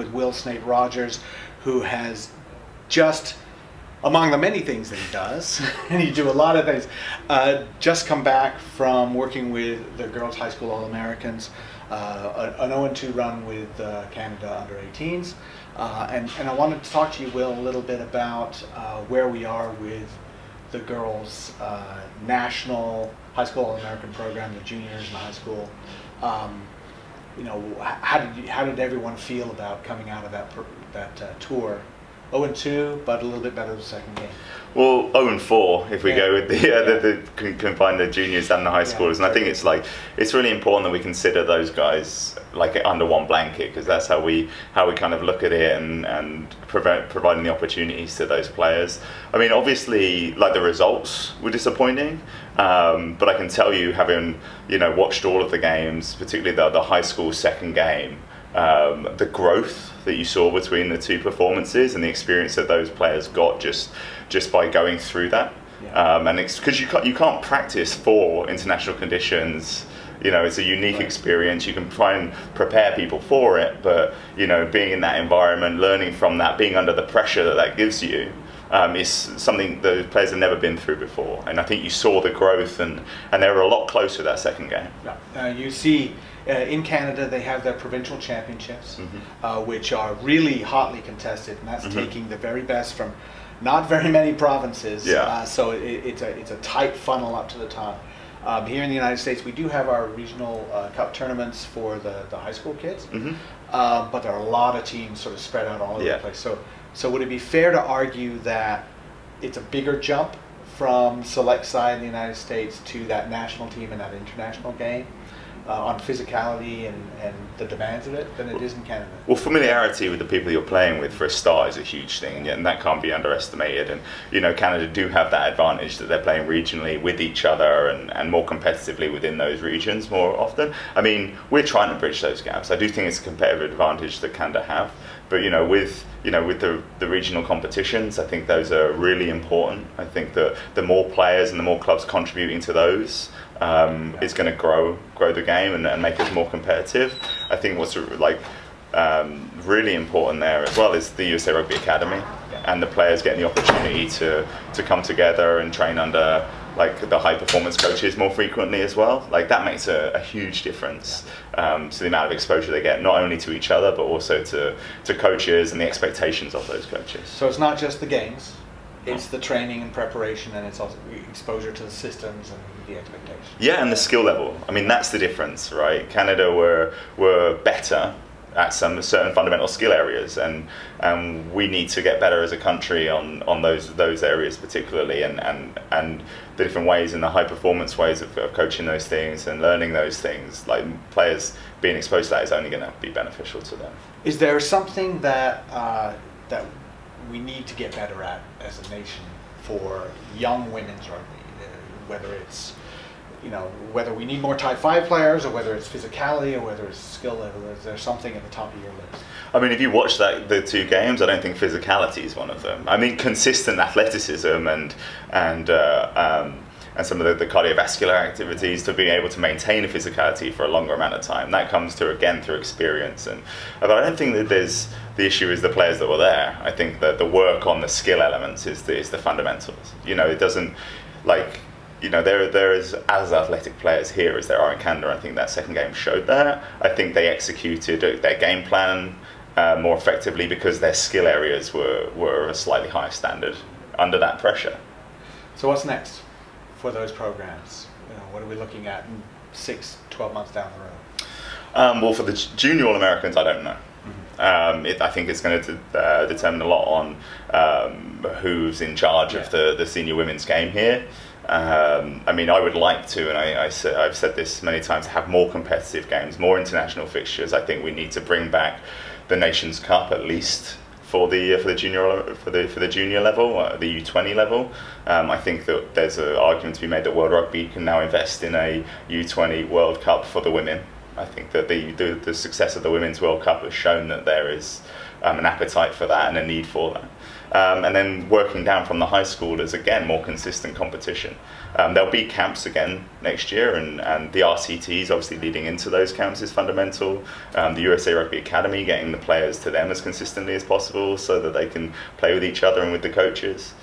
with Will Snape Rogers, who has just, among the many things that he does, and you do a lot of things, just come back from working with the Girls High School All-Americans, an 0-2 run with Canada under 18s. And I wanted to talk to you, Will, a little bit about where we are with the girls' national high school All-American program, the juniors in high school. You know, how did everyone feel about coming out of that tour? 0-2, but a little bit better the second game. Well, 0-4 if we go with the combine the juniors and the high schoolers, and I think it's really important that we consider those guys like under one blanket, because that's how we kind of look at it, and providing the opportunities to those players. I mean, obviously, like, the results were disappointing, but I can tell you, having watched all of the games, particularly the high school second game, the growth that you saw between the two performances and the experience that those players got just by going through that, and it's because you can't practice for international conditions. It's a unique experience. You can try and prepare people for it, but being in that environment, learning from that, being under the pressure that gives you, is something the players have never been through before. And I think you saw the growth, and they were a lot closer that second game. You see, in Canada, they have their provincial championships, which are really hotly contested, and that's taking the very best from not very many provinces. So it's a tight funnel up to the top. Here in the United States, we do have our regional cup tournaments for the high school kids, but there are a lot of teams sort of spread out all over the place. So would it be fair to argue that it's a bigger jump from select side in the United States to that national team and that international game on physicality and the demands of it than it is in Canada? Well, familiarity with the people you're playing with for a start is a huge thing, and that can't be underestimated. And Canada do have that advantage that they're playing regionally with each other and more competitively within those regions more often. I mean, we're trying to bridge those gaps. I do think it's a competitive advantage that Canada have, but with the regional competitions, I think those are really important. I think that the more players and the more clubs contributing to those is going to grow the game and make it more competitive. I think what's really important there as well is the USA Rugby Academy, and the players getting the opportunity to come together and train under the high performance coaches more frequently as well. That makes a huge difference to the amount of exposure they get, not only to each other but also to coaches and the expectations of those coaches. So it's not just the games, it's the training and preparation, and it's also exposure to the systems and the expectations. Yeah, and the skill level. I mean, that's the difference, right? Canada were better at some certain fundamental skill areas, and we need to get better as a country on those areas particularly, and the different ways and the high performance ways of coaching those things and learning those things. Like, players being exposed to that is only going to be beneficial to them. Is there something that that we need to get better at as a nation for young women's rugby, whether it's whether we need more Type 5 players, or whether it's physicality, or whether it's skill level? Is there something at the top of your list? I mean, if you watch the two games, I don't think physicality is one of them. I mean, consistent athleticism and some of the cardiovascular activities, to being able to maintain a physicality for a longer amount of time, that comes through experience. But I don't think that the issue is the players that were there. I think that the work on the skill elements is the fundamentals. It doesn't there is as athletic players here as there are in Canada. I think that second game showed that. I think they executed their game plan more effectively because their skill areas were a slightly higher standard under that pressure. So what's next for those programs? What are we looking at in 6-12 months down the road? Well, for the junior All-Americans, I don't know. I think it's going to determine a lot on who's in charge of the senior women's game here. I mean, I would like to, and I've said this many times, have more competitive games, more international fixtures. I think we need to bring back the Nations Cup at least for the junior level, the U20 level. I think that there's an argument to be made that World Rugby can now invest in a U20 World Cup for the women. I think that the success of the Women's World Cup has shown that there is an appetite for that and a need for that. And then working down from the high school is, again, more consistent competition. There'll be camps again next year, and the RCTs obviously leading into those camps is fundamental. The USA Rugby Academy, getting the players to them as consistently as possible so that they can play with each other and with the coaches.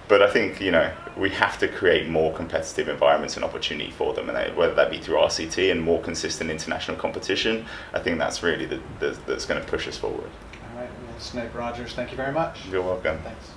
But I think, you know, we have to create more competitive environments and opportunity for them, and whether that be through RCT and more consistent international competition. I think that's really that's going to push us forward. All right, well, Snape Rogers, thank you very much. You're welcome. Thanks.